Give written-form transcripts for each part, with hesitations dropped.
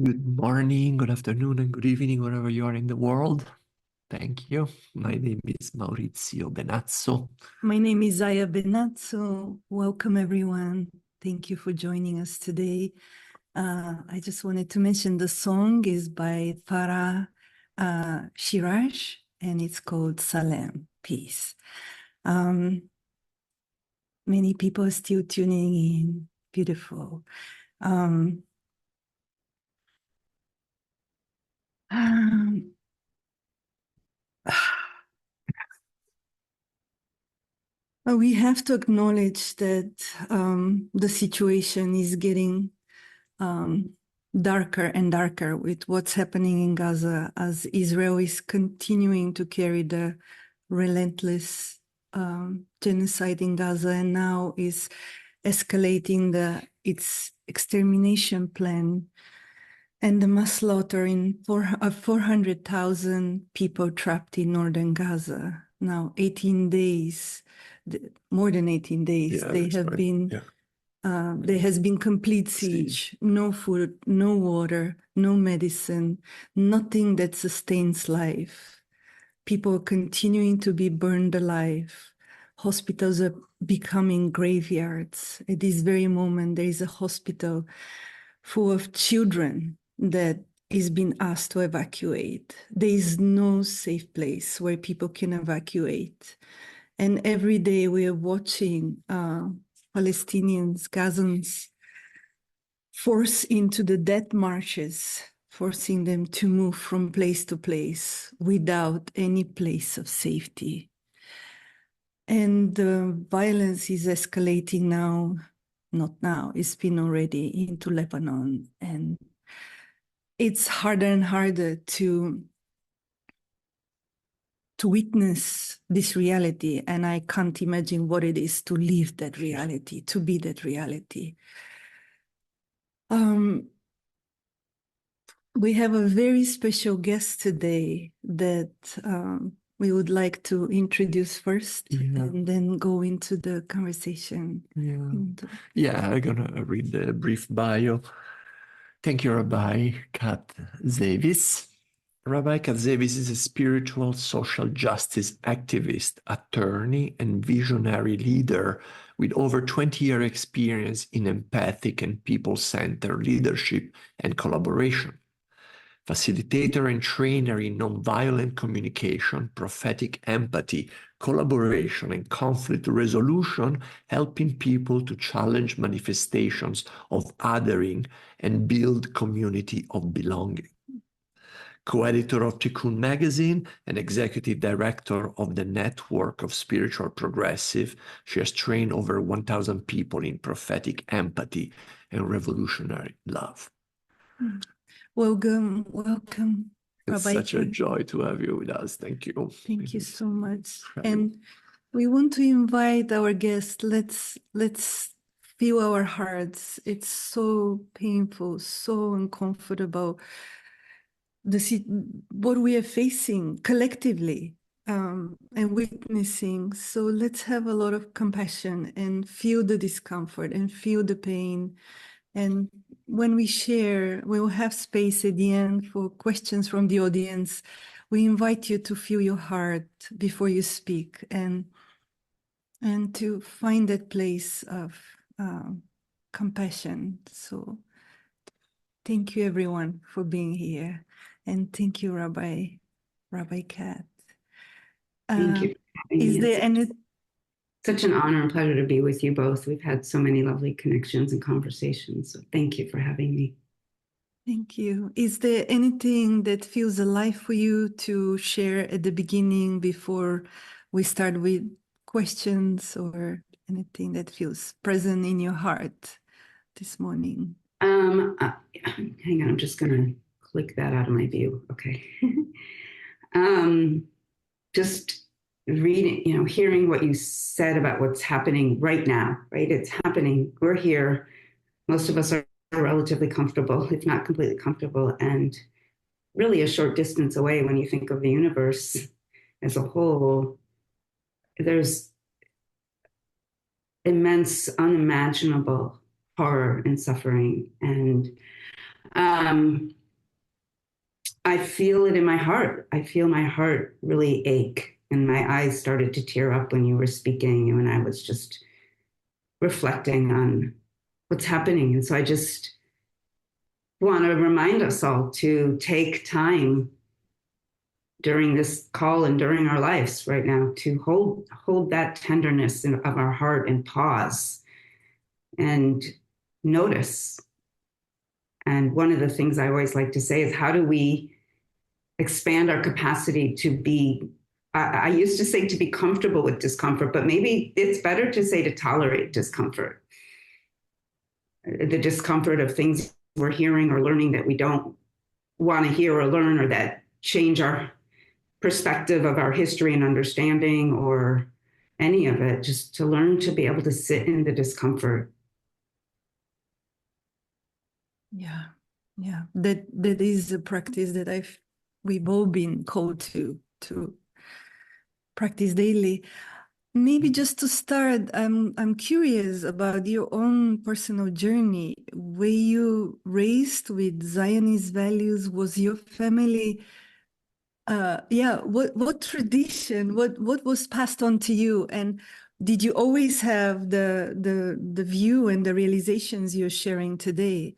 Good morning, good afternoon, and good evening, wherever you are in the world. Thank you. My name is Maurizio Benazzo. My name is Zaya Benazzo. Welcome, everyone. Thank you for joining us today. I just wanted to mention the song is by Farah Shiraj, and it's called Salem, Peace. Many people are still tuning in. Beautiful. We have to acknowledge that the situation is getting darker and darker with what's happening in Gaza as Israel is continuing to carry the relentless genocide in Gaza and now is escalating its extermination plan and the mass slaughter of 400,000 people trapped in northern Gaza. Now, 18 days, more than 18 days, there has been complete siege, no food, no water, no medicine, nothing that sustains life. People are continuing to be burned alive. Hospitals are becoming graveyards. At this very moment, there is a hospital full of children that is being asked to evacuate. There is no safe place where people can evacuate. And every day we are watching Palestinians, Gazans, forced into the death marches, forcing them to move from place to place without any place of safety. And the violence is escalating now, not now, it's been already into Lebanon. And it's harder and harder to witness this reality, and I can't imagine what it is to live that reality, to be that reality. We have a very special guest today that we would like to introduce first and then go into the conversation. I'm gonna read the brief bio. Thank you, Rabbi Cat Zavis. Rabbi Cat Zavis is a spiritual social justice activist, attorney, and visionary leader with over 20-year experience in empathic and people-centered leadership and collaboration. Facilitator and trainer in nonviolent communication, prophetic empathy, collaboration, and conflict resolution, helping people to challenge manifestations of othering and build community of belonging. Co-editor of Tikkun magazine and executive director of the Network of Spiritual Progressive, she has trained over 1,000 people in prophetic empathy and revolutionary love. Welcome. It's such a joy to have you with us. Thank you. Thank you so much. And we want to invite our guests. Let's feel our hearts. It's so painful, so uncomfortable. What we are facing collectively and witnessing. So let's have a lot of compassion and feel the discomfort and feel the pain. And when we share, we will have space at the end for questions from the audience. We invite you to feel your heart before you speak and to find that place of compassion. So thank you, everyone, for being here. And thank you, Rabbi Cat. Thank you for having me. Such an honor and pleasure to be with you both. We've had so many lovely connections and conversations. So thank you for having me. Thank you. Is there anything that feels alive for you to share at the beginning before we start with questions, or anything that feels present in your heart this morning? Hang on, I'm just gonna click that out of my view. Okay. Just reading, hearing what you said about what's happening right now, right? It's happening. We're here. Most of us are relatively comfortable, if not completely comfortable, and really a short distance away when you think of the universe as a whole. There's immense, unimaginable horror and suffering. And I feel it in my heart. I feel my heart really ache, and my eyes started to tear up when you were speaking and when I was just reflecting on what's happening. And so I just want to remind us all to take time during this call and during our lives right now to hold that tenderness of our heart and pause and notice. And one of the things I always like to say is, how do we expand our capacity to be, I used to say to be comfortable with discomfort, but maybe it's better to say to tolerate discomfort. The discomfort of things we're hearing or learning that we don't want to hear or learn, or that change our perspective of our history and understanding, or any of it, just to learn to be able to sit in the discomfort. Yeah, yeah. That is a practice that we've all been called to practice daily. Maybe just to start, I'm curious about your own personal journey. Were you raised with Zionist values? Was your family what tradition, what was passed on to you, and did you always have the view and the realizations you're sharing today?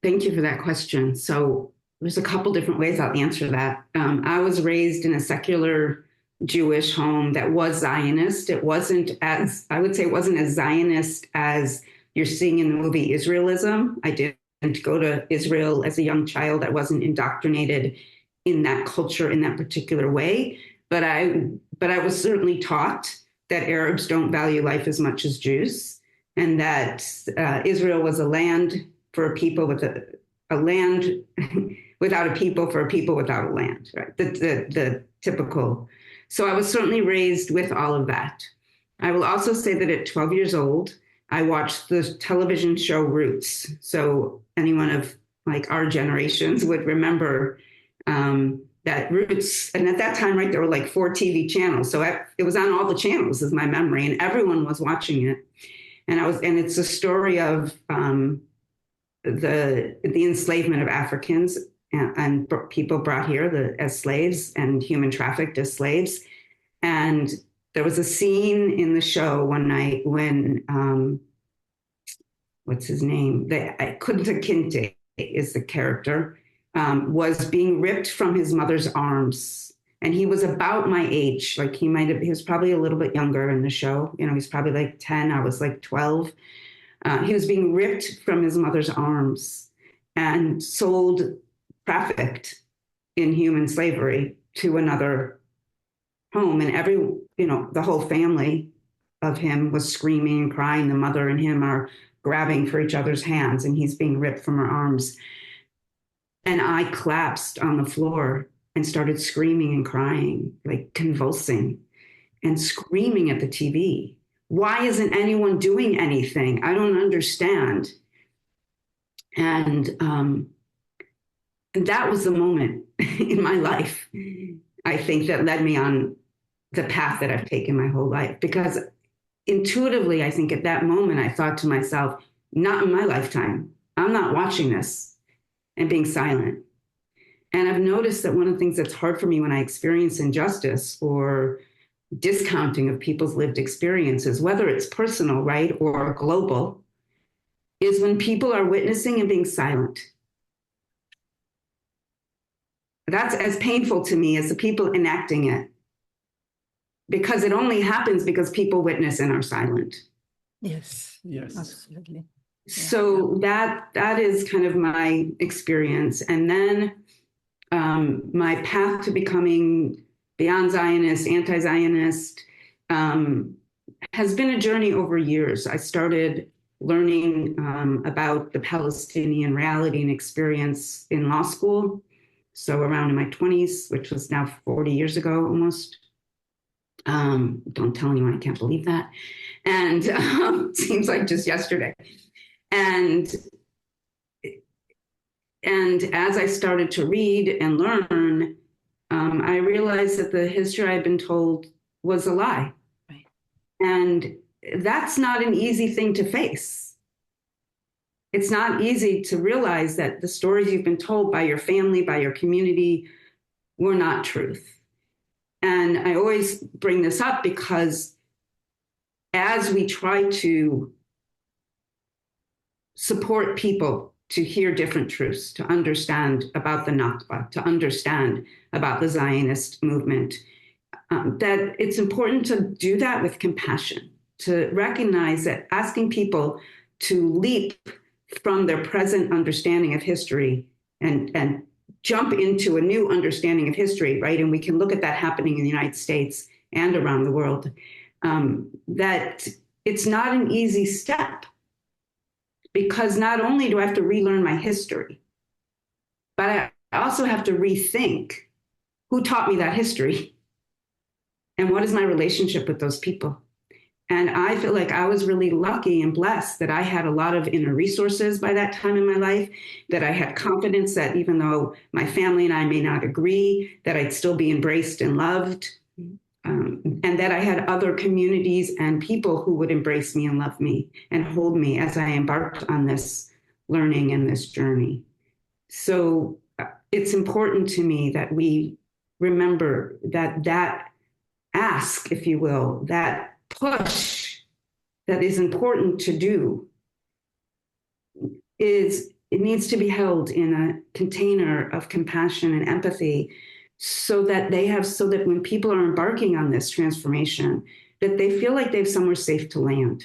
Thank you for that question. So there's a couple different ways I'll answer that. I was raised in a secular Jewish home that was Zionist. It wasn't as, I would say, it wasn't as Zionist as you're seeing in the movie Israelism. I didn't go to Israel as a young child. I wasn't indoctrinated in that culture in that particular way. But I was certainly taught that Arabs don't value life as much as Jews, and that Israel was a land for a people with a land without a people, for a people without a land, right? The typical. So I was certainly raised with all of that. I will also say that at 12 years old, I watched the television show Roots. So anyone of like our generations would remember that Roots. And at that time, right, there were like 4 TV channels. So it was on all the channels is my memory, and everyone was watching it. And it's a story of the enslavement of Africans and people brought here as slaves and human trafficked as slaves. And there was a scene in the show one night when, what's his name? Kunta Kinte is the character, was being ripped from his mother's arms. And he was about my age. Like he was probably a little bit younger in the show. You know, he's probably like 10, I was like 12. He was being ripped from his mother's arms and trafficked in human slavery to another home. And the whole family of him was screaming and crying. The mother and him are grabbing for each other's hands, and he's being ripped from her arms. And I collapsed on the floor and started screaming and crying, like convulsing and screaming at the TV. Why isn't anyone doing anything? I don't understand. And that was the moment in my life, I think, that led me on the path that I've taken my whole life. Because intuitively, I think at that moment, I thought to myself, not in my lifetime. I'm not watching this and being silent. And I've noticed that one of the things that's hard for me when I experience injustice or discounting of people's lived experiences, whether it's personal, right, or global, is when people are witnessing and being silent. That's as painful to me as the people enacting it, because it only happens because people witness and are silent. Yes, absolutely. So that is kind of my experience. And then my path to becoming beyond Zionist, anti-Zionist, has been a journey over years. I started learning about the Palestinian reality and experience in law school. So around in my 20s, which was now 40 years ago almost. Don't tell anyone, I can't believe that. And seems like just yesterday. And as I started to read and learn, I realized that the history I'd been told was a lie. Right. And that's not an easy thing to face. it's not easy to realize that the stories you've been told by your family, by your community, were not truth. And I always bring this up because as we try to support people to hear different truths, to understand about the Nakba, to understand about the Zionist movement, that it's important to do that with compassion, to recognize that asking people to leap from their present understanding of history and jump into a new understanding of history, right? And we can look at that happening in the United States and around the world, that it's not an easy step, because not only do I have to relearn my history, but I also have to rethink who taught me that history and what is my relationship with those people. And I feel like I was really lucky and blessed that I had a lot of inner resources by that time in my life, that I had confidence that even though my family and I may not agree, that I'd still be embraced and loved, and that I had other communities and people who would embrace me and love me and hold me as I embarked on this learning and this journey. So it's important to me that we remember that that ask, if you will, that push that is important to do it needs to be held in a container of compassion and empathy, so that when people are embarking on this transformation, that they feel like they have somewhere safe to land,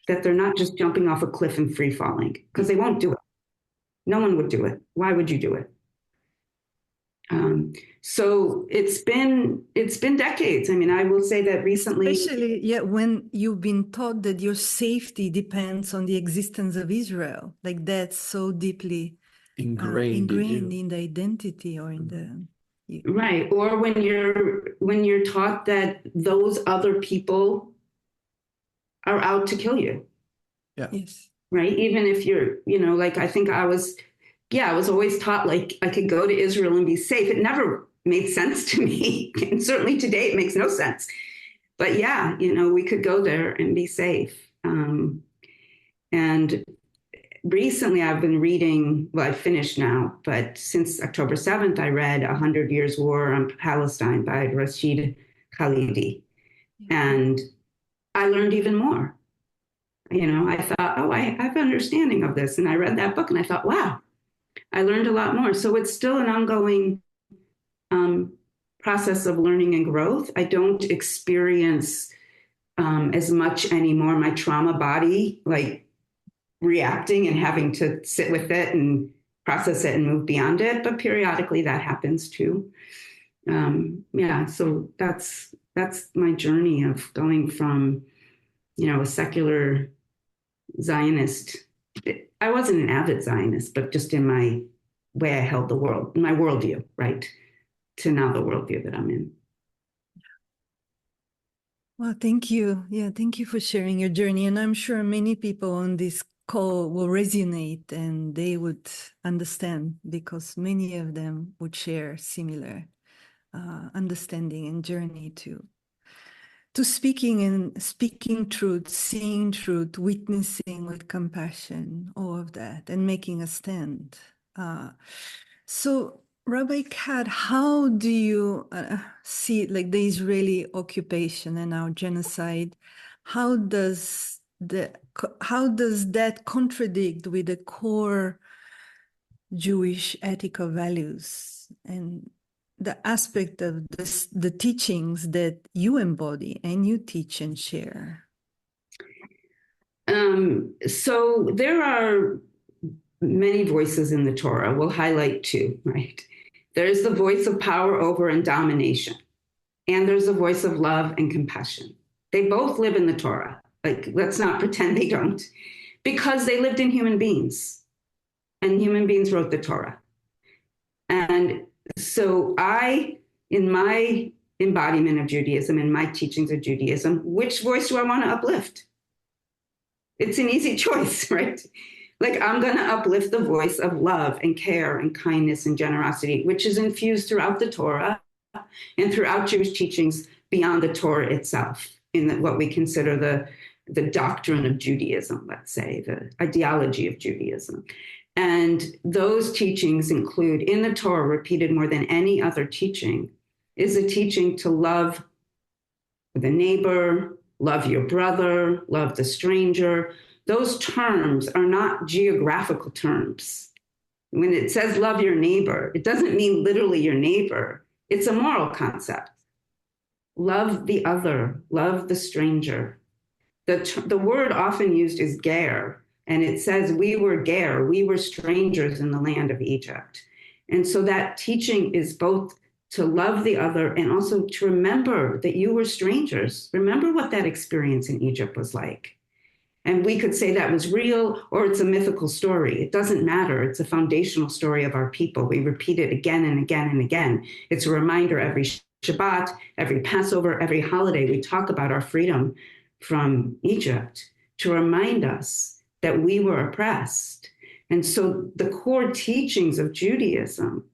that they're not just jumping off a cliff and free falling, because they won't do it. No one would do it. Why would you do it? So it's been decades. I mean, I will say that recently, especially when you've been taught that your safety depends on the existence of Israel, like that's so deeply ingrained in the identity or in the right. Or when you're taught that those other people are out to kill you. Yeah. Yes. Right. Even if you're, like I think I was always taught like I could go to Israel and be safe. It never made sense to me. And certainly today it makes no sense. But yeah, we could go there and be safe. And recently I've been reading, well, I finished now, but since October 7th, I read 100 Years War on Palestine by Rashid Khalidi. And I learned even more. I thought, I have an understanding of this. And I read that book and I thought, wow, I learned a lot more. So it's still an ongoing process of learning and growth. I don't experience as much anymore my trauma body, like reacting and having to sit with it and process it and move beyond it. But periodically that happens too. So that's my journey of going from, a secular Zionist. I wasn't an avid Zionist, but just in my way I held the world, my worldview, right, to now the worldview that I'm in. Well, thank you. Yeah, thank you for sharing your journey. And I'm sure many people on this call will resonate and they would understand, because many of them would share similar understanding and journey to speaking truth, seeing truth, witnessing with compassion, all of that, and making a stand. So, Rabbi Cat, how do you see like the Israeli occupation and now genocide? How does that contradict with the core Jewish ethical values and the aspect of the teachings that you embody and you teach and share? So there are many voices in the Torah. We'll highlight two, right? There's the voice of power over and domination, and there's the voice of love and compassion. They both live in the Torah. Like, let's not pretend they don't, because they lived in human beings, and human beings wrote the Torah. And so in my embodiment of Judaism, in my teachings of Judaism, which voice do I want to uplift? It's an easy choice, right? Like, I'm going to uplift the voice of love and care and kindness and generosity, which is infused throughout the Torah and throughout Jewish teachings beyond the Torah itself, in what we consider the the doctrine of Judaism, let's say, the ideology of Judaism. And those teachings include, in the Torah, repeated more than any other teaching, is a teaching to love the neighbor, love your brother, love the stranger. Those terms are not geographical terms. When it says love your neighbor, it doesn't mean literally your neighbor. It's a moral concept. Love the other, love the stranger. The word often used is ger, and it says we were ger, we were strangers in the land of Egypt. And so that teaching is both to love the other and also to remember that you were strangers. Remember what that experience in Egypt was like. And we could say that was real or it's a mythical story. It doesn't matter. It's a foundational story of our people. We repeat it again and again and again. It's a reminder every Shabbat, every Passover, every holiday. We talk about our freedom from Egypt to remind us that we were oppressed. And so the core teachings of Judaism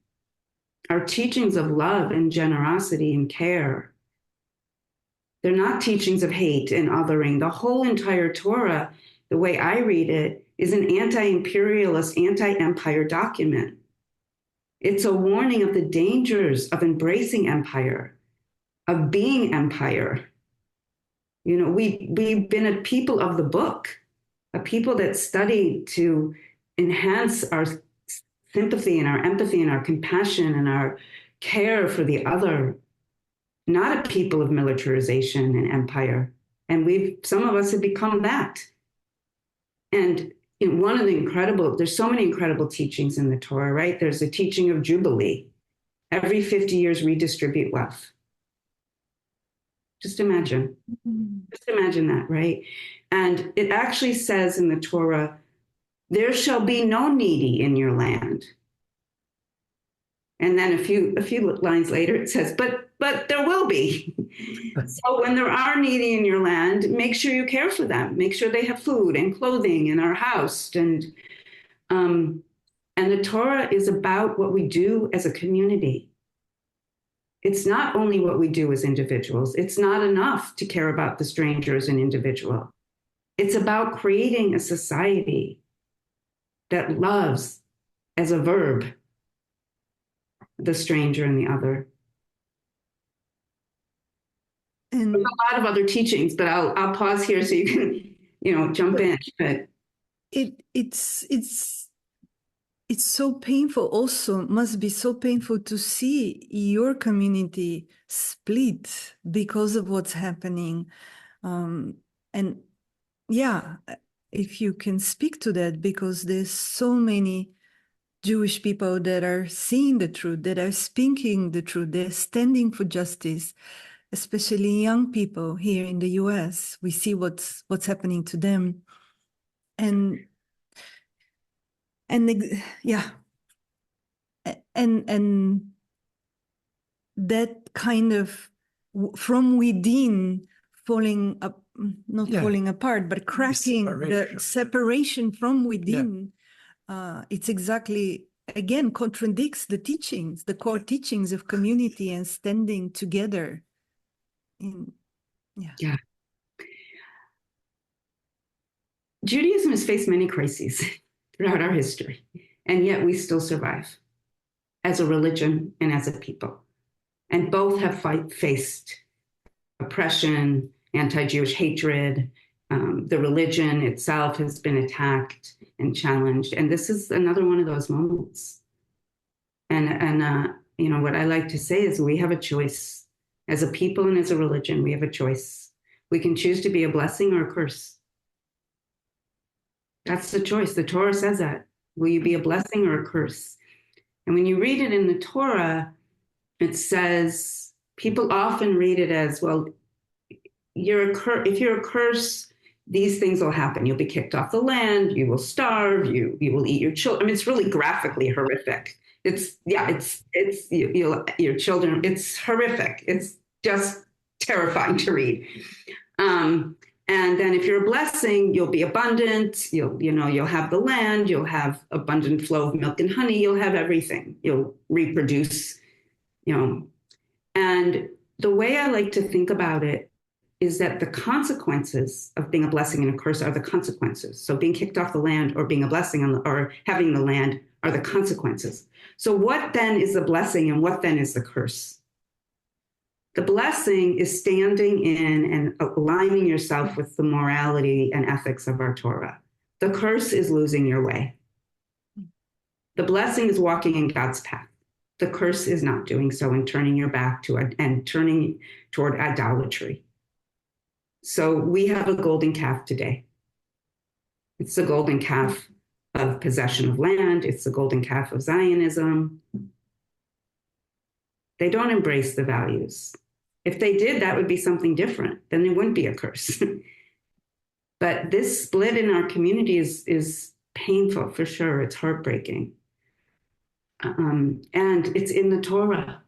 are teachings of love and generosity and care. They're not teachings of hate and othering. The whole entire Torah, the way I read it, is an anti-imperialist, anti-empire document. It's a warning of the dangers of embracing empire, of being empire. You know, we've been a people of the book, a people that study to enhance our sympathy and our empathy and our compassion and our care for the other, not a people of militarization and empire. And some of us have become that. And one of the there's so many incredible teachings in the Torah, right? There's a teaching of Jubilee. Every 50 years, redistribute wealth. Just imagine that, right? And it actually says in the Torah, there shall be no needy in your land. And then a few lines later, it says, but there will be. So when there are needy in your land, make sure you care for them. Make sure they have food and clothing and are housed. And the Torah is about what we do as a community. It's not only what we do as individuals. It's not enough to care about the stranger as an individual. It's about creating a society that loves, as a verb, the stranger and the other. And there's a lot of other teachings, but I'll pause here so you can, jump in. But it's so painful. Also, must be so painful to see your community split because of what's happening. And yeah, if you can speak to that, because there's so many Jewish people that are seeing the truth, that are speaking the truth, they're standing for justice, especially young people here in the US. We see what's happening to them. And yeah. And that kind of from within falling up, not falling apart, but cracking the separation from within. It's exactly, again, contradicts the teachings, the core teachings of community and standing together. Yeah. Judaism has faced many crises throughout our history, and yet we still survive as a religion and as a people. And both have faced oppression, anti-Jewish hatred. The religion itself has been attacked and challenged. And this is another one of those moments. And what I like to say is we have a choice. As a people and as a religion, we have a choice. We can choose to be a blessing or a curse. That's the choice. The Torah says that. Will you be a blessing or a curse? And when you read it in the Torah, it says, people often read it as, well, if you're a curse, these things will happen. You'll be kicked off the land. You will starve. You will eat your children. I mean, it's really graphically horrific. Your children. It's horrific. It's just terrifying to read. And then if you're a blessing, you'll be abundant. You'll have the land. You'll have abundant flow of milk and honey. You'll have everything. You'll reproduce. And the way I like to think about it is that the consequences of being a blessing and a curse are the consequences. So being kicked off the land or being a blessing or having the land are the consequences. So what then is the blessing and what then is the curse? The blessing is standing in and aligning yourself with the morality and ethics of our Torah. The curse is losing your way. The blessing is walking in God's path. The curse is not doing so and turning your back to it and turning toward idolatry. So we have a golden calf today. It's the golden calf of possession of land. It's the golden calf of Zionism. They don't embrace the values. If they did, that would be something different. Then it wouldn't be a curse. But this split in our community is painful for sure. It's heartbreaking. And it's in the Torah.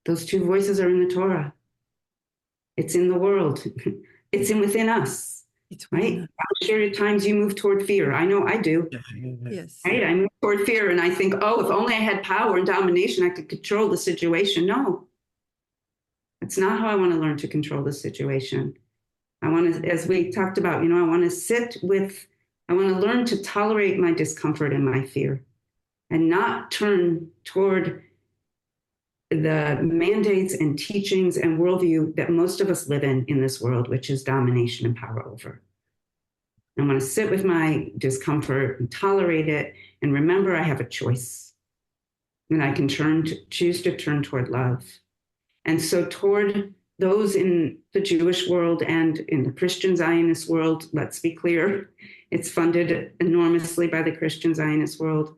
Those two voices are in the Torah. It's in the world. It's within us. It's right. I'm sure at times you move toward fear. I know I do. Yes. Right. I move toward fear and I think, oh, if only I had power and domination, I could control the situation. No. It's not how I want to learn to control the situation. I want to, as we talked about, I want to learn to tolerate my discomfort and my fear and not turn toward the mandates and teachings and worldview that most of us live in this world, which is domination and power over. I want to sit with my discomfort and tolerate it and remember I have a choice and I can choose to turn toward love. And so toward those in the Jewish world and in the Christian Zionist world, let's be clear, it's funded enormously by the Christian Zionist world.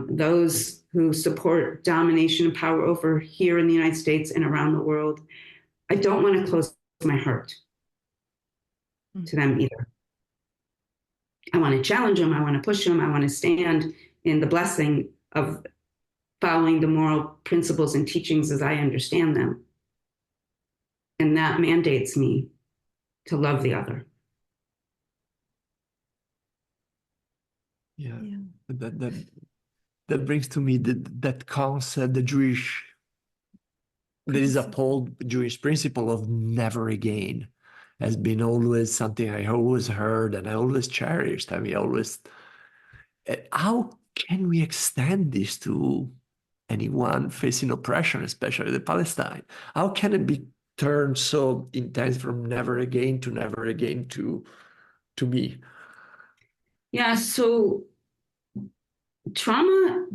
Those who support domination and power over here in the United States and around the world, I don't want to close my heart to them either. I want to challenge them. I want to push them. I want to stand in the blessing of following the moral principles and teachings as I understand them. And that mandates me to love the other. Yeah. That brings to me that concept, the Jewish, there is a old Jewish principle of never again, has been always something I always heard and I always cherished. How can we extend this to anyone facing oppression, especially the Palestine? How can it be turned so intense from never again to me? Yeah, so trauma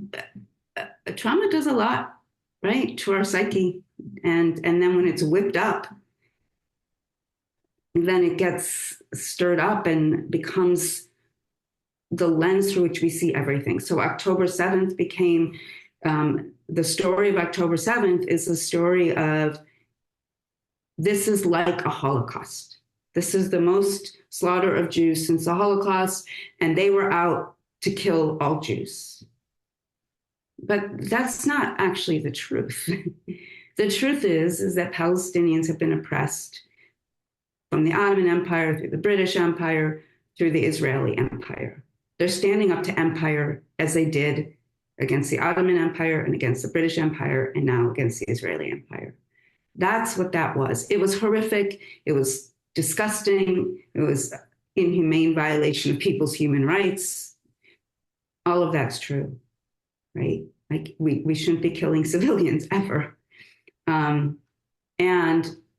does a lot, right, to our psyche. And then when it's whipped up, then it gets stirred up and becomes the lens through which we see everything. So October 7th became, the story of October 7th is the story of, this is like a Holocaust. This is the most slaughter of Jews since the Holocaust, and they were out to kill all Jews. But that's not actually the truth. The truth is that Palestinians have been oppressed from the Ottoman Empire, through the British Empire, through the Israeli Empire. They're standing up to empire as they did against the Ottoman Empire and against the British Empire and now against the Israeli Empire. That's what that was. It was horrific. It was disgusting. It was inhumane violation of people's human rights. All of that's true, right? Like we shouldn't be killing civilians ever. And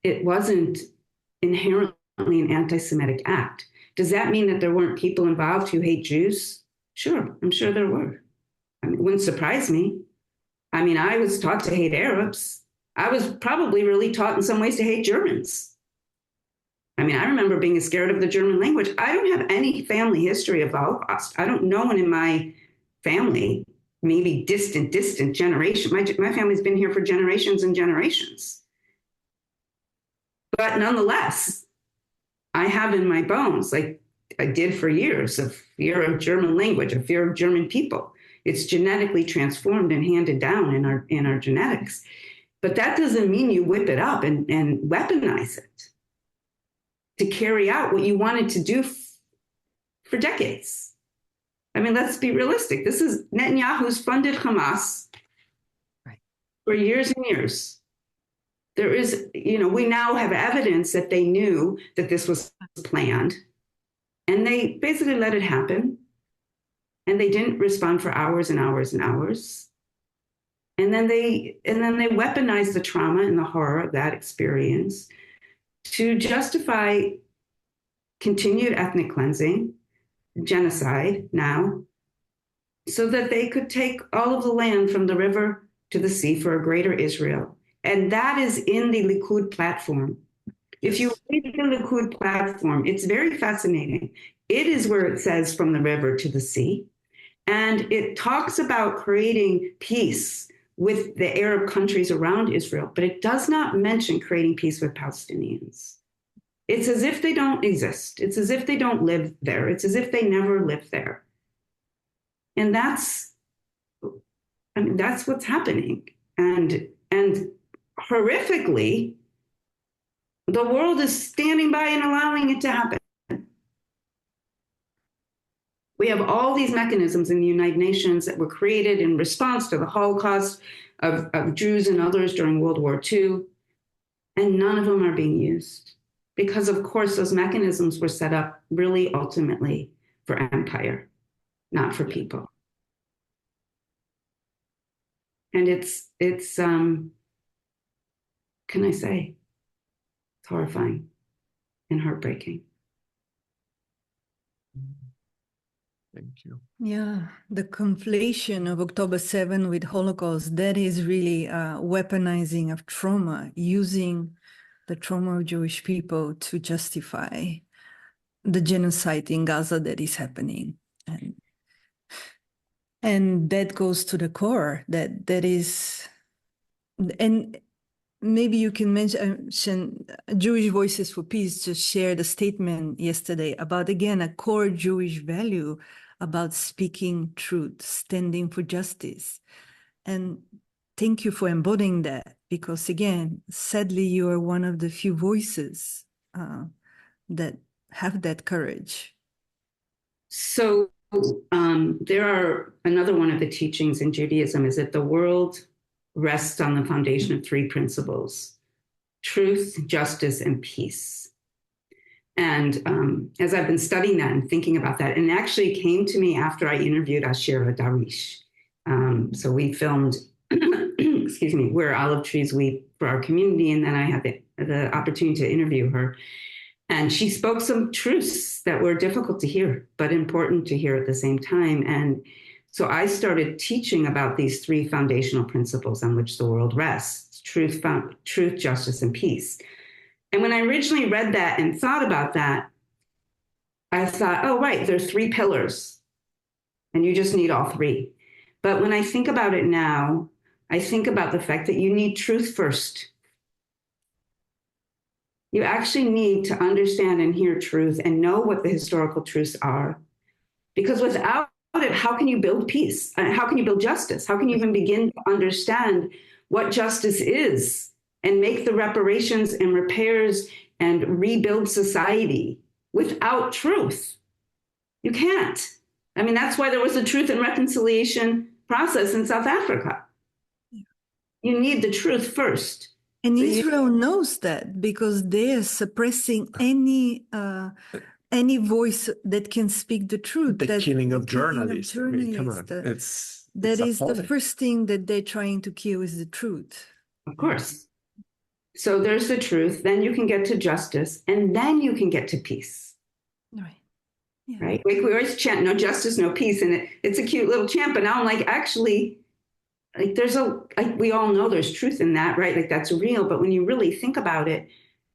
it wasn't inherently an anti-Semitic act. Does that mean that there weren't people involved who hate Jews? Sure, I'm sure there were. I mean, it wouldn't surprise me. I mean, I was taught to hate Arabs. I was probably really taught in some ways to hate Germans. I mean, I remember being scared of the German language. I don't have any family history of Holocaust. I don't know one in my family, maybe distant generation. My family's been here for generations and generations. But nonetheless, I have in my bones, like I did for years, a fear of German language, a fear of German people. It's genetically transformed and handed down in our genetics. But that doesn't mean you whip it up and weaponize it to carry out what you wanted to do for decades. I mean, let's be realistic. This is Netanyahu's funded Hamas for years and years. there is, we now have evidence that they knew that this was planned, and they basically let it happen. And they didn't respond for hours and hours and hours. And then they weaponized the trauma and the horror of that experience to justify continued ethnic cleansing, genocide now, so that they could take all of the land from the river to the sea for a greater Israel. And that is in the Likud platform. If you read the Likud platform, it's very fascinating. It is where it says from the river to the sea. And it talks about creating peace with the Arab countries around Israel, but it does not mention creating peace with Palestinians. It's as if they don't exist. It's as if they don't live there. It's as if they never lived there. And that's what's happening. And horrifically, the world is standing by and allowing it to happen. We have all these mechanisms in the United Nations that were created in response to the Holocaust of Jews and others during World War II, and none of them are being used. Because, of course, those mechanisms were set up really ultimately for empire, not for people. And it's can I say, it's horrifying and heartbreaking. Thank you. Yeah, the conflation of October 7 with Holocaust, that is really weaponizing of trauma, using the trauma of Jewish people to justify the genocide in Gaza that is happening. And that goes to the core, that is, and maybe you can mention Jewish Voices for Peace just shared a statement yesterday about, again, a core Jewish value about speaking truth, standing for justice. And thank you for embodying that, because again, sadly, you are one of the few voices that have that courage. So there are, another one of the teachings in Judaism is that the world rests on the foundation of three principles: truth, justice, and peace. And as I've been studying that and thinking about that, and it actually came to me after I interviewed Ashira Darish. So we filmed, excuse me, Where Olive Trees Weep for our community, and then I had the opportunity to interview her. And she spoke some truths that were difficult to hear, but important to hear at the same time. And so I started teaching about these three foundational principles on which the world rests: truth, justice, and peace. And when I originally read that and thought about that, I thought, oh, right, there's three pillars, and you just need all three. But when I think about it now, I think about the fact that you need truth first. You actually need to understand and hear truth and know what the historical truths are. Because without it, how can you build peace? How can you build justice? How can you even begin to understand what justice is and make the reparations and repairs and rebuild society without truth? You can't. I mean, that's why there was a truth and reconciliation process in South Africa. You need the truth first. And so Israel knows that, because they are suppressing any voice that can speak the truth. The killing of journalists. I mean, come on. That is the first thing that they're trying to kill, is the truth. Of course. So there's the truth, then you can get to justice, and then you can get to peace. Right. Yeah. Right? We always chant, no justice, no peace. And it's a cute little chant, but now I'm like, actually, like we all know there's truth in that, right? Like that's real. But when you really think about it,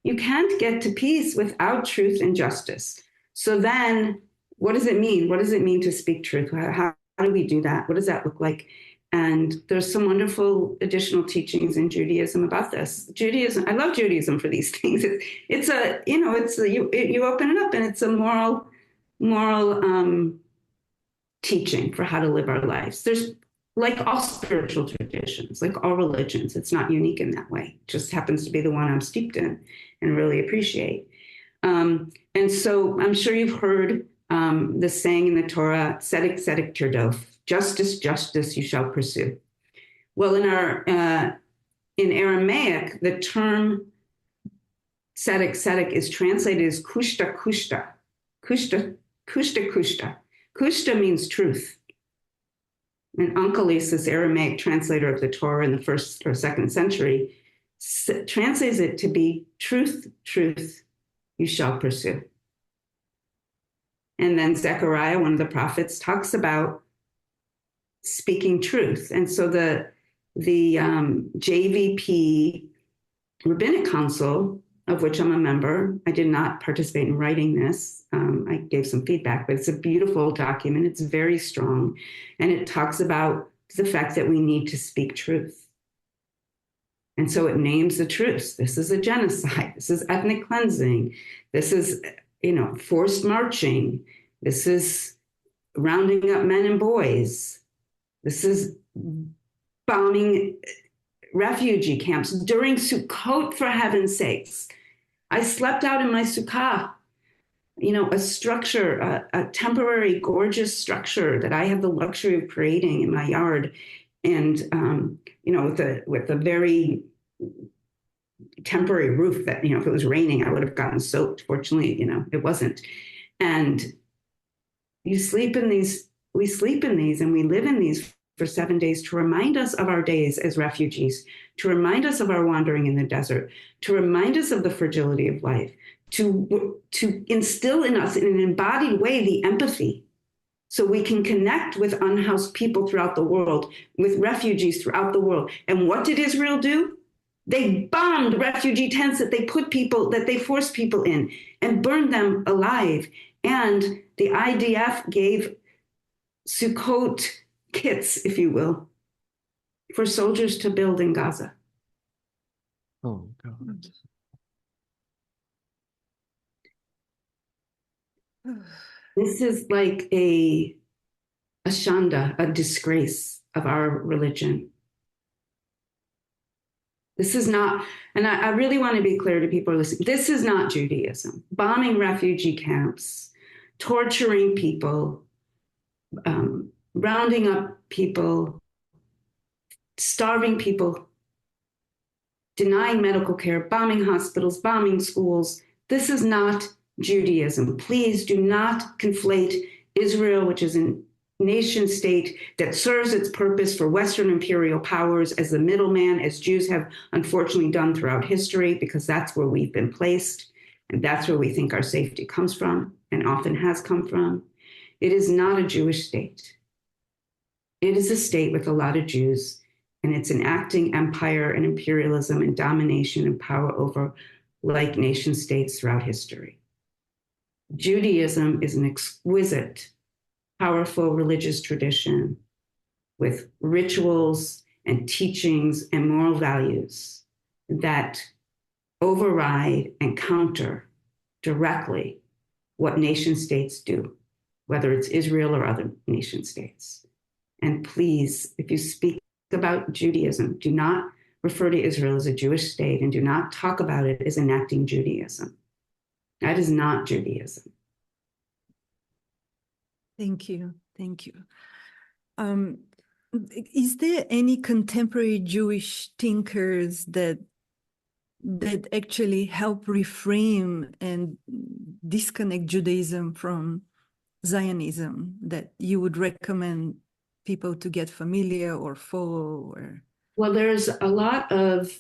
you can't get to peace without truth and justice. So then what does it mean? What does it mean to speak truth? How do we do that? What does that look like? And there's some wonderful additional teachings in Judaism about this. Judaism, I love Judaism for these things. You open it up, and it's a moral teaching for how to live our lives. There's, like all spiritual traditions, like all religions, it's not unique in that way. It just happens to be the one I'm steeped in and really appreciate. And so I'm sure you've heard the saying in the Torah, tzedek, tzedek tirdof, justice, justice you shall pursue. Well, in our in Aramaic, the term tzedek is translated as kushta kushta. Kushta, kushta, kushta. Kushta means truth. And Onkelos, this Aramaic translator of the Torah in the 1st or 2nd century, translates it to be truth, truth, you shall pursue. And then Zechariah, one of the prophets, talks about speaking truth. And so the JVP Rabbinic Council, of which I'm a member, I did not participate in writing this. I gave some feedback, but it's a beautiful document. It's very strong. And it talks about the fact that we need to speak truth. And so it names the truths. This is a genocide. This is ethnic cleansing. This is, forced marching. This is rounding up men and boys. This is bombing refugee camps during Sukkot, for heaven's sakes. I slept out in my sukkah, a structure, a temporary, gorgeous structure that I have the luxury of creating in my yard. And, with a very temporary roof that, if it was raining, I would have gotten soaked. Fortunately, it wasn't. And we sleep in these, and we live in these for 7 days to remind us of our days as refugees, to remind us of our wandering in the desert, to remind us of the fragility of life, to instill in us in an embodied way the empathy so we can connect with unhoused people throughout the world, with refugees throughout the world. And what did Israel do? They bombed refugee tents that they forced people in and burned them alive. And the IDF gave Sukkot kits, if you will, for soldiers to build in Gaza. Oh, God. This is like a shanda, a disgrace of our religion. This is not, and I really want to be clear to people listening, this is not Judaism. Bombing refugee camps, torturing people, rounding up people, starving people, denying medical care, bombing hospitals, bombing schools. This is not Judaism. Please do not conflate Israel, which is a nation state that serves its purpose for Western imperial powers, as the middleman, as Jews have unfortunately done throughout history, because that's where we've been placed, and that's where we think our safety comes from, and often has come from. It is not a Jewish state. It is a state with a lot of Jews, and it's enacting empire and imperialism and domination and power over like nation states throughout history. Judaism is an exquisite, powerful religious tradition with rituals and teachings and moral values that override and counter directly what nation states do, whether it's Israel or other nation states. And please, if you speak about Judaism, do not refer to Israel as a Jewish state, and do not talk about it as enacting Judaism. That is not Judaism. Thank you. Thank you. Is there any contemporary Jewish thinkers that actually help reframe and disconnect Judaism from Zionism that you would recommend people to get familiar or follow? Well, there's a lot of,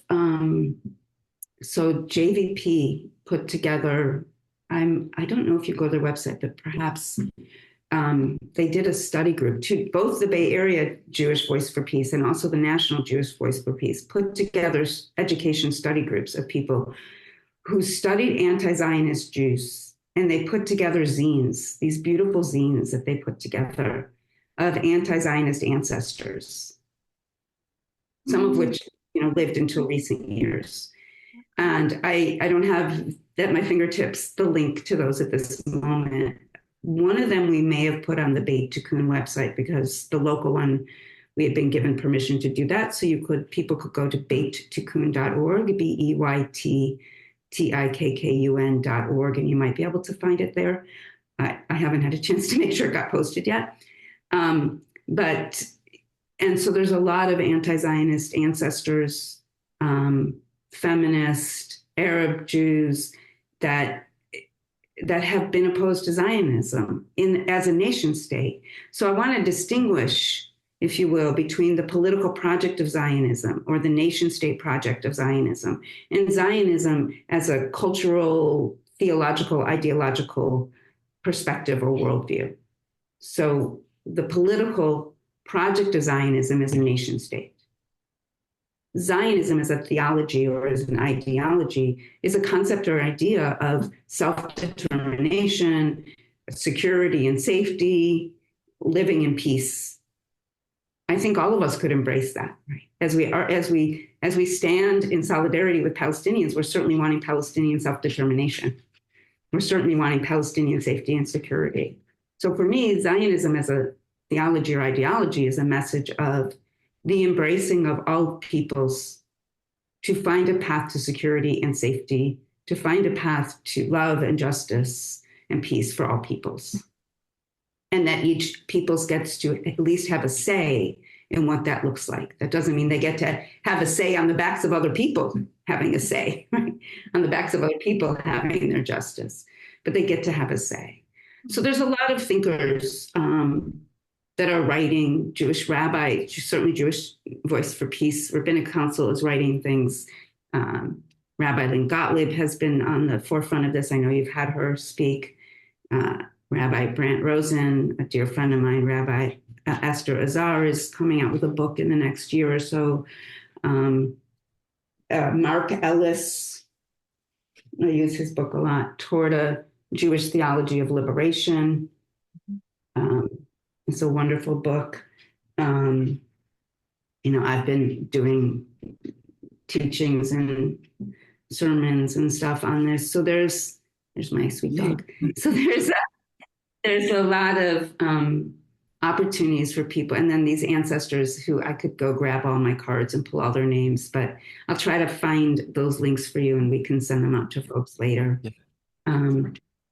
so JVP put together, I don't know if you go to their website, but perhaps they did a study group to both the Bay Area Jewish Voice for Peace and also the National Jewish Voice for Peace, put together education study groups of people who studied anti-Zionist Jews, and they put together zines, these beautiful zines that they put together of anti-Zionist ancestors, some of which lived until recent years. And I don't have at my fingertips the link to those at this moment. One of them we may have put on the Beit Tikkun website, because the local one, we had been given permission to do that. So people could go to beittikkun.org, BEYTTIKKUN.org, and you might be able to find it there. I haven't had a chance to make sure it got posted yet. And so there's a lot of anti-Zionist ancestors feminist, Arab Jews that have been opposed to Zionism as a nation state. So I want to distinguish, if you will, between the political project of Zionism or the nation state project of Zionism and Zionism as a cultural, theological, ideological perspective or worldview. So the political project of Zionism is a nation state. Zionism as a theology or as an ideology is a concept or idea of self-determination, security and safety, living in peace. I think all of us could embrace that, right? As we stand in solidarity with Palestinians, we're certainly wanting Palestinian self-determination. We're certainly wanting Palestinian safety and security. So for me, Zionism as a theology or ideology is a message of the embracing of all peoples to find a path to security and safety, to find a path to love and justice and peace for all peoples. And that each peoples gets to at least have a say in what that looks like. That doesn't mean they get to have a say on the backs of other people having a say, right? On the backs of other people having their justice, but they get to have a say. So there's a lot of thinkers that are writing, Jewish rabbi, certainly Jewish Voice for Peace, Rabbinic Council is writing things. Rabbi Lynn Gottlieb has been on the forefront of this. I know you've had her speak. Rabbi Brant Rosen, a dear friend of mine, Rabbi Esther Azar is coming out with a book in the next year or so. Mark Ellis, I use his book a lot, Toward a Jewish Theology of Liberation. It's a wonderful book. I've been doing teachings and sermons and stuff on this. So there's my sweet dog. So there's a lot of opportunities for people. And then these ancestors who I could go grab all my cards and pull all their names, but I'll try to find those links for you and we can send them out to folks later. Yeah.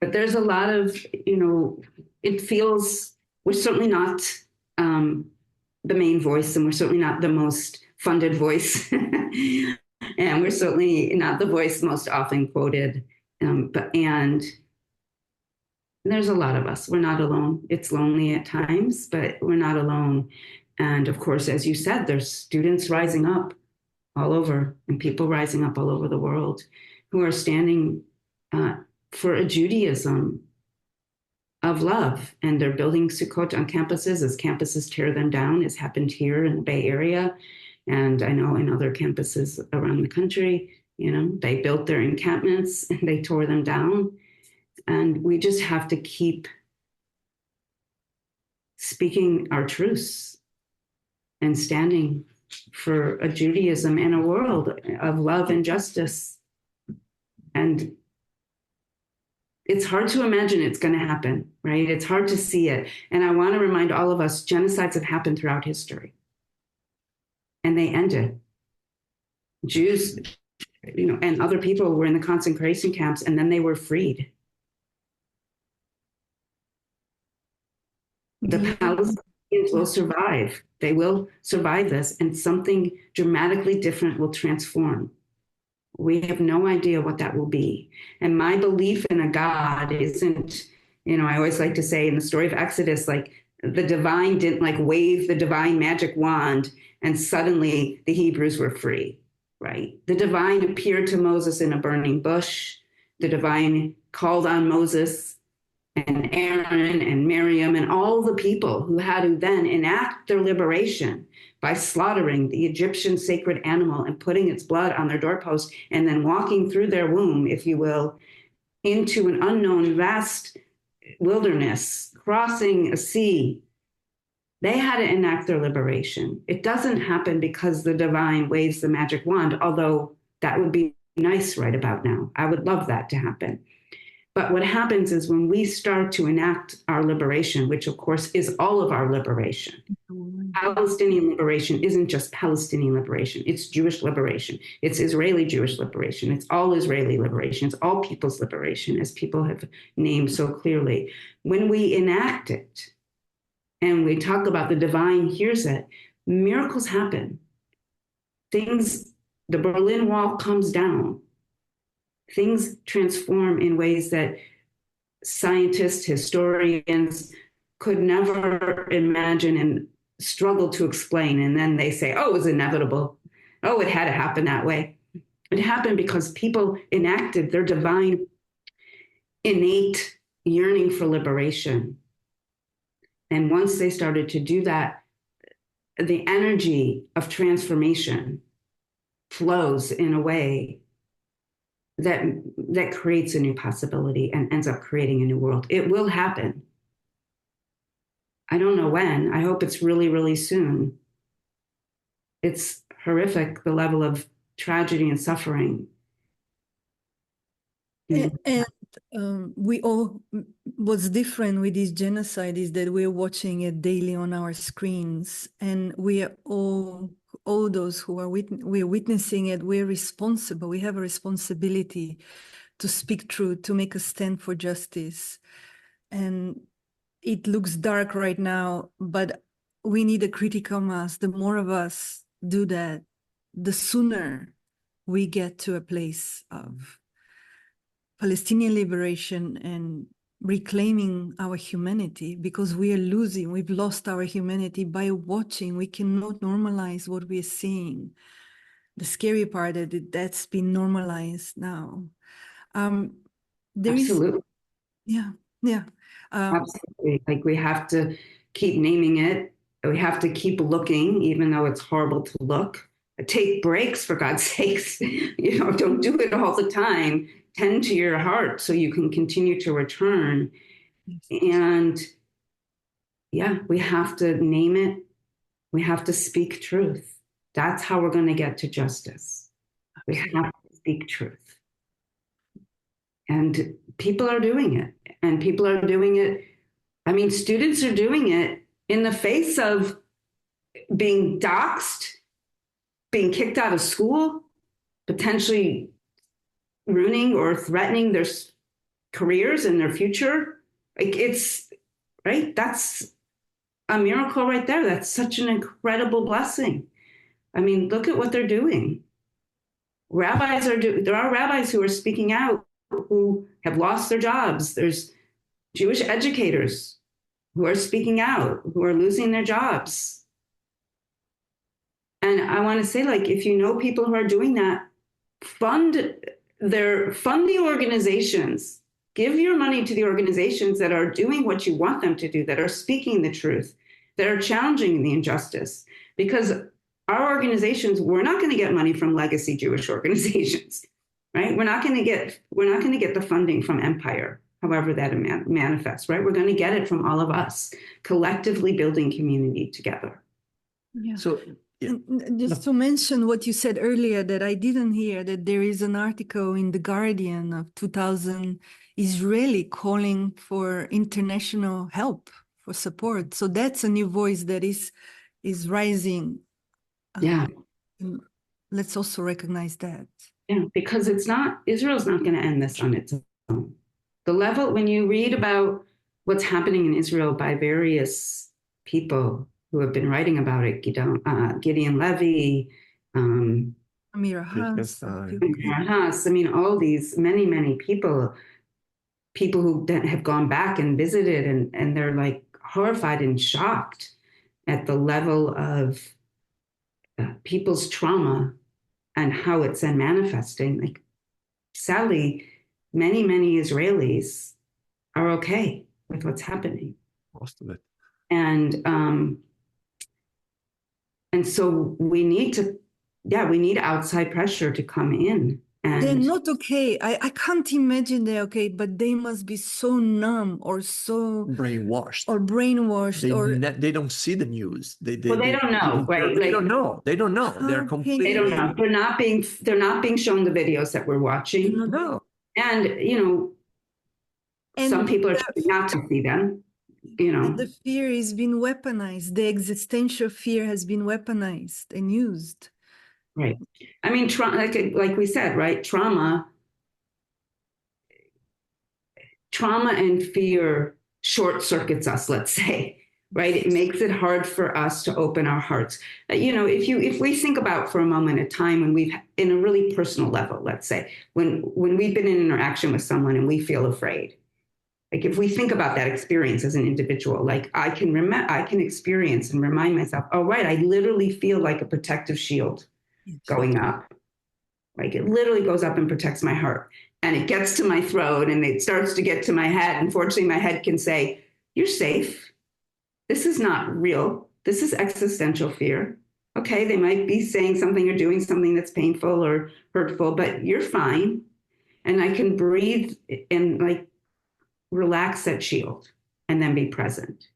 But there's a lot of, it feels, we're certainly not the main voice, and we're certainly not the most funded voice. And we're certainly not the voice most often quoted. And there's a lot of us. We're not alone. It's lonely at times, but we're not alone. And of course, as you said, there's students rising up all over and people rising up all over the world who are standing for a Judaism of love, and they're building Sukkot on campuses as campuses tear them down. It's happened here in the Bay Area, and I know in other campuses around the country, they built their encampments and they tore them down. And we just have to keep speaking our truths and standing for a Judaism and a world of love and justice. And it's hard to imagine it's going to happen, right? It's hard to see it. And I want to remind all of us, genocides have happened throughout history. And they ended. Jews, and other people were in the concentration camps, and then they were freed. The Palestinians will survive. They will survive this, and something dramatically different will transform. We have no idea what that will be. And my belief in a God isn't, I always like to say in the story of Exodus, like the divine didn't wave the divine magic wand and suddenly the Hebrews were free, right? The divine appeared to Moses in a burning bush. The divine called on Moses and Aaron and Miriam and all the people who had to then enact their liberation by slaughtering the Egyptian sacred animal and putting its blood on their doorpost and then walking through their womb, if you will, into an unknown vast wilderness, crossing a sea. They had to enact their liberation. It doesn't happen because the divine waves the magic wand, although that would be nice right about now. I would love that to happen. But what happens is when we start to enact our liberation, which of course is all of our liberation, Palestinian liberation isn't just Palestinian liberation, it's Jewish liberation, it's Israeli Jewish liberation, it's all Israeli liberation, it's all people's liberation, as people have named so clearly. When we enact it and we talk about the divine hears it, miracles happen. Things the Berlin Wall comes down, things transform in ways that scientists, historians could never imagine and struggle to explain. And then they say, oh, it was inevitable. Oh, it had to happen that way. It happened because people enacted their divine, innate yearning for liberation. And once they started to do that, the energy of transformation flows in a way that creates a new possibility and ends up creating a new world. It will happen. I don't know when. I hope it's really, really soon. It's horrific, the level of tragedy and suffering. We all, what's different with this genocide is that we're watching it daily on our screens, and we are all those who are we're witnessing it, we're responsible. We have a responsibility to speak truth, to make a stand for justice. And it looks dark right now, but we need a critical mass. The more of us do that, the sooner we get to a place of Palestinian liberation and reclaiming our humanity, because we are losing, we've lost our humanity by watching. We cannot normalize what we're seeing. The scary part that that's been normalized now. There Absolutely. yeah. Absolutely. Like, we have to keep naming it. We have to keep looking, even though it's horrible to look. Take breaks, for God's sakes. Don't do it all the time. Tend to your heart so you can continue to return. And yeah, we have to name it. We have to speak truth. That's how we're going to get to justice. We have to speak truth. And people are doing it. And people are doing it. I mean, students are doing it in the face of being doxxed, being kicked out of school, potentially ruining or threatening their careers and their future. Like, it's right. That's a miracle right there. That's such an incredible blessing. I mean, look at what they're doing. There are rabbis who are speaking out who have lost their jobs. There's Jewish educators who are speaking out, who are losing their jobs. And I want to say, like, if you know people who are doing that, fund the organizations. Give your money to the organizations that are doing what you want them to do, that are speaking the truth, that are challenging the injustice. Because our organizations, we're not going to get money from legacy Jewish organizations, right? We're not going to get the funding from empire, however that manifests, right? We're going to get it from all of us, collectively building community together. Yeah. So just to mention what you said earlier that I didn't hear, that there is an article in The Guardian of 2000 Israeli calling for international help, for support. So that's a new voice that is rising. Yeah. Let's also recognize that. Yeah, because Israel's not going to end this on its own. The level, when you read about what's happening in Israel by various people who have been writing about it, Gideon Levy, Amira Haas. I mean, all these, many people who have gone back and visited, and they're like horrified and shocked at the level of people's trauma and how it's then manifesting. Like, sadly, many Israelis are okay with what's happening. Most of it. And so we need outside pressure to come in. And they're not okay. I can't imagine they're okay, but they must be so numb or so brainwashed. They don't see the news. They don't know, right? They don't know. They're completely. They don't know. They're not being shown the videos that we're watching. No. And some people are choosing not to see them. The fear has been weaponized. The existential fear has been weaponized and used. Right. I mean, like we said, right? Trauma and fear short circuits us, let's say, right? It makes it hard for us to open our hearts. If we think about for a moment a time when we've, in a really personal level, let's say, when we've been in interaction with someone and we feel afraid, like if we think about that experience as an individual, like I can experience and remind myself, oh, right, I literally feel like a protective shield going up. Like it literally goes up and protects my heart. And it gets to my throat and it starts to get to my head. Unfortunately, my head can say, you're safe. This is not real. This is existential fear. Okay, they might be saying something or doing something that's painful or hurtful, but you're fine. And I can breathe and like relax that shield and then be present.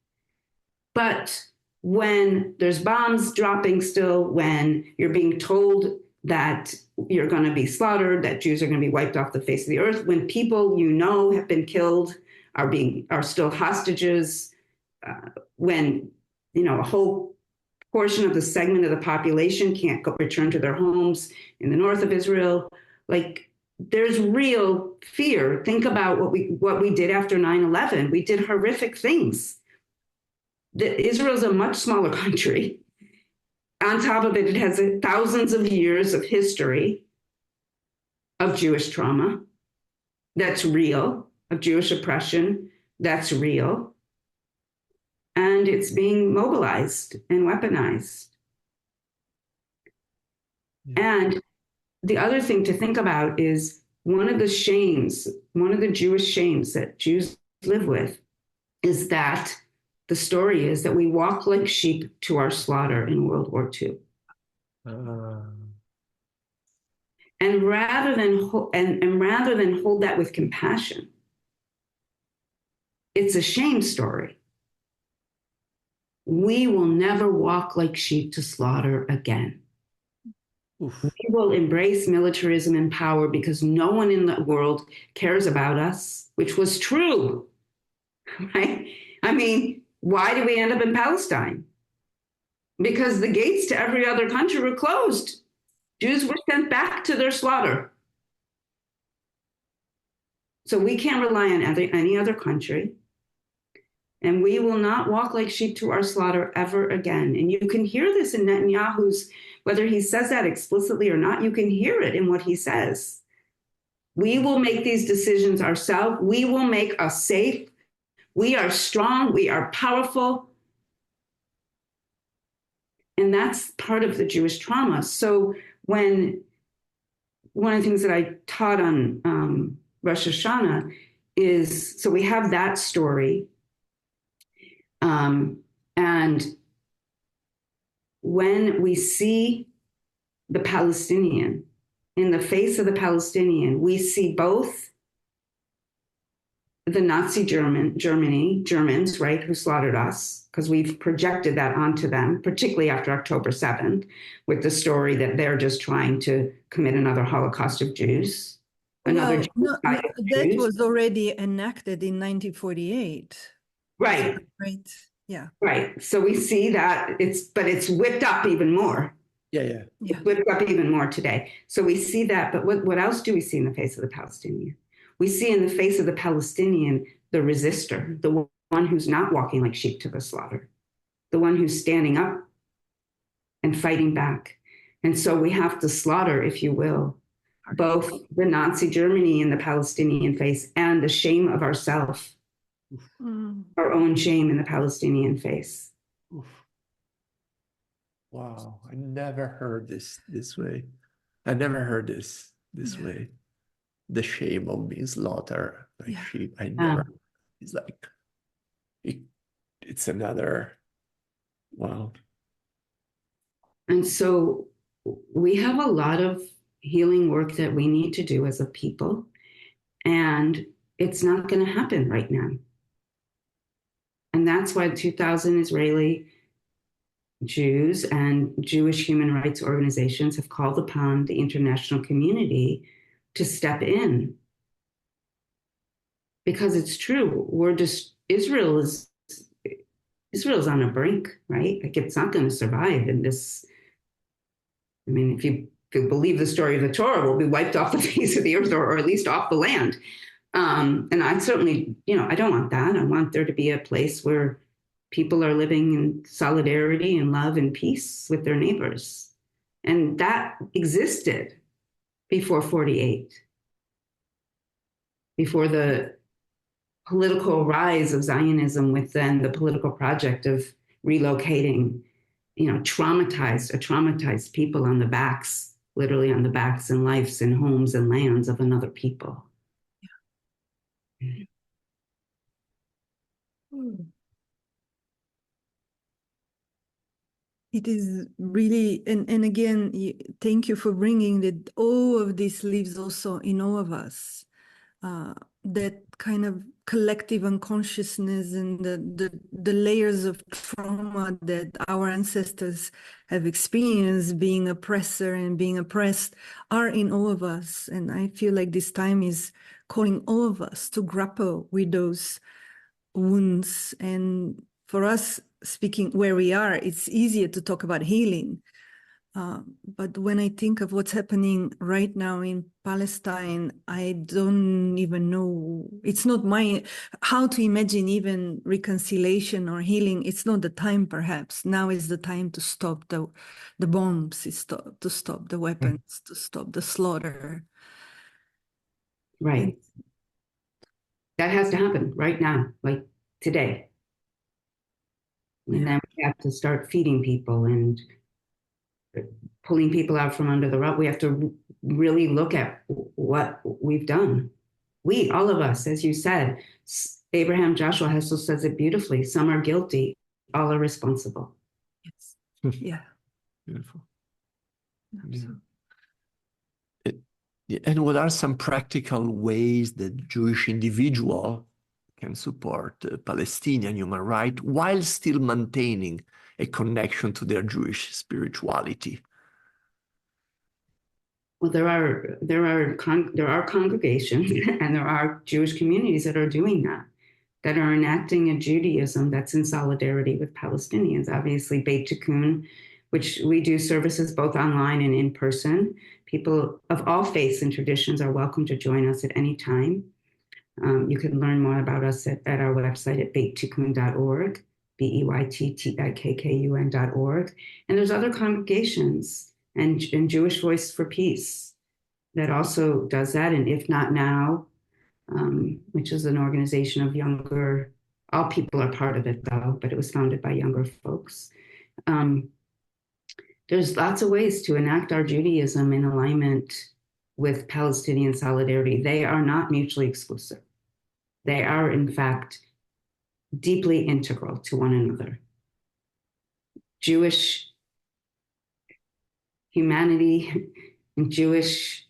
But when there's bombs dropping still, when you're being told that you're going to be slaughtered, that Jews are going to be wiped off the face of the earth, when people have been killed, are still hostages, when a whole portion of the segment of the population can't return to their homes in the north of Israel, like there's real fear. Think about what we did after 9/11. We did horrific things. Israel's a much smaller country. On top of it, it has thousands of years of history of Jewish trauma that's real, of Jewish oppression that's real. And it's being mobilized and weaponized. And the other thing to think about is one of the Jewish shames that Jews live with is that the story is that we walk like sheep to our slaughter in World War II. And rather than hold that with compassion, it's a shame story. We will never walk like sheep to slaughter again. Oof. We will embrace militarism and power because no one in the world cares about us, which was true, right? I mean, why did we end up in Palestine? Because the gates to every other country were closed. Jews were sent back to their slaughter. So we can't rely on any other country. And we will not walk like sheep to our slaughter ever again. And you can hear this in Netanyahu's, whether he says that explicitly or not, you can hear it in what he says. We will make these decisions ourselves. We will make us safe. We are strong. We are powerful. And that's part of the Jewish trauma. So when one of the things that I taught on Rosh Hashanah is, so we have that story. And when we see the Palestinian, in the face of the Palestinian, we see both the Nazi Germans, right, who slaughtered us, because we've projected that onto them, particularly after October 7th, with the story that they're just trying to commit another Holocaust of Jews. That was already enacted in 1948. Right. Right. Yeah. Right. So we see that it's whipped up even more. Yeah. It's whipped up even more today. So we see that, but what else do we see in the face of the Palestinian? We see in the face of the Palestinian the resistor, the one who's not walking like sheep to the slaughter, the one who's standing up and fighting back. And so we have to slaughter, if you will, both the Nazi Germany in the Palestinian face and the shame of ourselves. Our own shame in the Palestinian face. Wow, I never heard this way. I never heard this way. The shame of being slaughtered like sheep. I never. It's like it's another. Wow. And so we have a lot of healing work that we need to do as a people, and it's not going to happen right now. And that's why 2,000 Israeli Jews and Jewish human rights organizations have called upon the international community to step in. Because it's true, Israel's on a brink, right? Like it's not going to survive in this. I mean, if you believe the story of the Torah, we'll be wiped off the face of the earth, or at least off the land. And I certainly, I don't want that. I want there to be a place where People are living in solidarity and love and peace with their neighbors. And that existed before 48, before the political rise of Zionism within the political project of relocating, traumatized people on the backs, literally on the backs and lives and homes and lands of another people. Yeah. It is really, and again, thank you for bringing that. All of this lives also in all of us. That kind of collective unconsciousness and the layers of trauma that our ancestors have experienced, being oppressor and being oppressed, are in all of us. And I feel like this time is calling all of us to grapple with those wounds. And for us, speaking where we are, it's easier to talk about healing. But when I think of what's happening right now in Palestine, I don't even know. It's not how to imagine even reconciliation or healing. It's not the time, perhaps. Now is the time to stop the bombs, to stop the weapons, to stop the slaughter. Right. That has to happen right now, like today. And then we have to start feeding people and pulling people out from under the rug. We have to really look at what we've done. We, all of us, as you said, Abraham Joshua Hessel says it beautifully. Some are guilty, all are responsible. Yes. Yeah. Beautiful. Yeah. And what are some practical ways that Jewish individual can support Palestinian human rights while still maintaining a connection to their Jewish spirituality? Well, there are congregations and there are Jewish communities that are doing that are enacting a Judaism that's in solidarity with Palestinians. Obviously, Beit Tikkun, which we do services both online and in person. People of all faiths and traditions are welcome to join us at any time. You can learn more about us at our website at beytikkun.org, BEYTTIKKUN.org. And there's other congregations and Jewish Voice for Peace that also does that. And If Not Now, which is an organization of younger, all people are part of it though, but it was founded by younger folks. There's lots of ways to enact our Judaism in alignment with Palestinian solidarity. They are not mutually exclusive. They are, in fact, deeply integral to one another. Jewish humanity, Jewish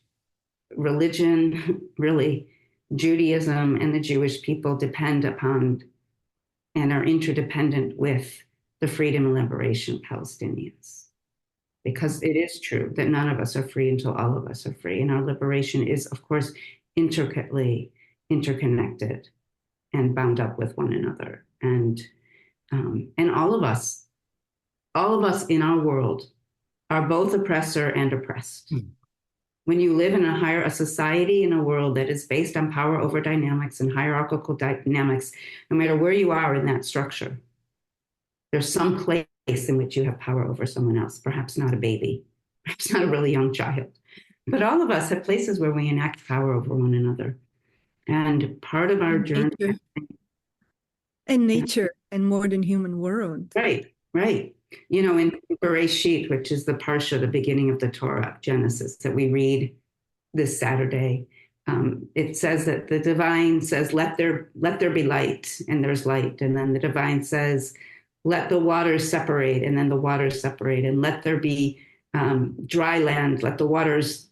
religion, really, Judaism and the Jewish people depend upon and are interdependent with the freedom and liberation of Palestinians. Because it is true that none of us are free until all of us are free. And our liberation is, of course, intricately interconnected and bound up with one another. And all of us in our world are both oppressor and oppressed. When you live in a society in a world that is based on power over dynamics and hierarchical dynamics, no matter where you are in that structure, there's some place in which you have power over someone else, perhaps not a baby, perhaps not a really young child. But all of us have places where we enact power over one another. And part of our journey. Nature and more than human world. Right. In Bereshit, which is the Parsha, the beginning of the Torah, Genesis, that we read this Saturday, it says that the divine says, let there be light, and there's light. And then the divine says, let the waters separate, and then the waters separate, and let there be dry land, let the waters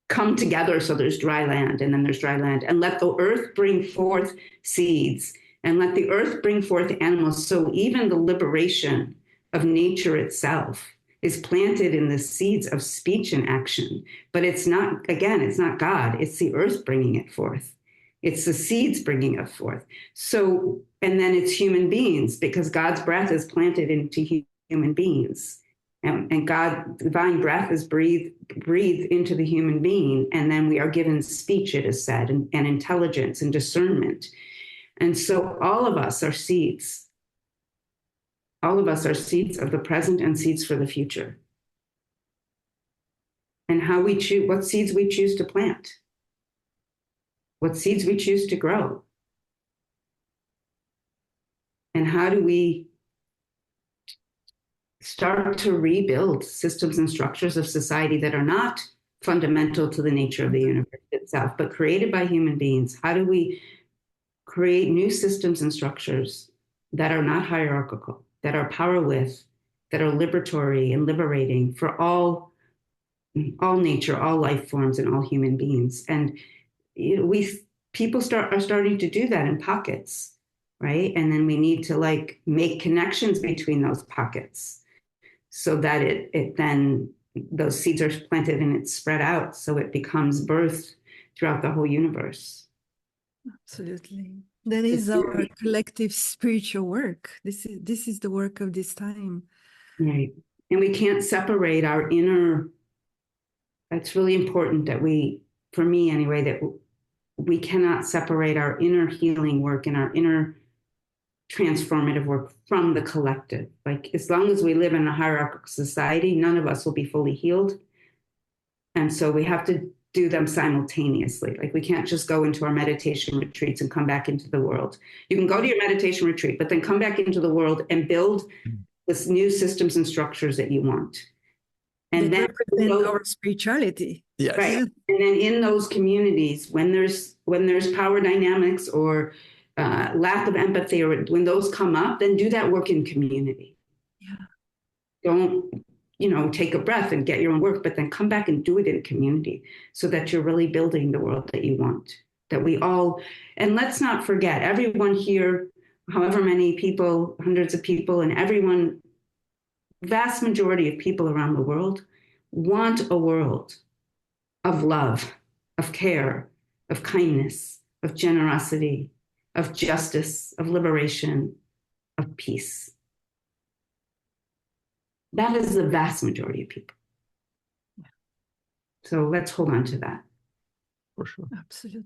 come together so there's dry land, and then there's dry land, and let the earth bring forth seeds, and let the earth bring forth animals. So even the liberation of nature itself is planted in the seeds of speech and action. But it's not God, it's the earth bringing it forth. It's the seeds bringing it forth. So, and then it's human beings, because God's breath is planted into human beings. And God, divine breath is breathed into the human being. And then we are given speech, it is said, and intelligence and discernment. And so all of us are seeds All of us are seeds of the present and seeds for the future. And how we choose, what seeds we choose to plant, what seeds we choose to grow. And how do we start to rebuild systems and structures of society that are not fundamental to the nature of the universe itself, but created by human beings? How do we create new systems and structures that are not hierarchical, that are power with, that are liberatory and liberating for all nature, all life forms, and all human beings? And people are starting to do that in pockets, right? And then we need to like make connections between those pockets so that it then those seeds are planted and it's spread out, so it becomes birth throughout the whole universe. Absolutely. That is our collective spiritual work. This is the work of this time. Right. And we can't separate our inner, that's really important that we, for me anyway, that we cannot separate our inner healing work and our inner transformative work from the collective. Like, as long as we live in a hierarchical society, none of us will be fully healed. And so we have to do them simultaneously. Like, we can't just go into our meditation retreats and come back into the world. You can go to your meditation retreat, but then come back into the world and build this new systems and structures that you want. And that then represent our spirituality. Yes. Right. And then in those communities, when there's power dynamics or lack of empathy, or when those come up, then do that work in community. Yeah. Don't, take a breath and get your own work, but then come back and do it in community so that you're really building the world that you want, that we all, and let's not forget, everyone here, however many people, hundreds of people, and everyone, vast majority of people around the world want a world of love, of care, of kindness, of generosity, of justice, of liberation, of peace. That is the vast majority of people. So let's hold on to that. For sure. Absolutely.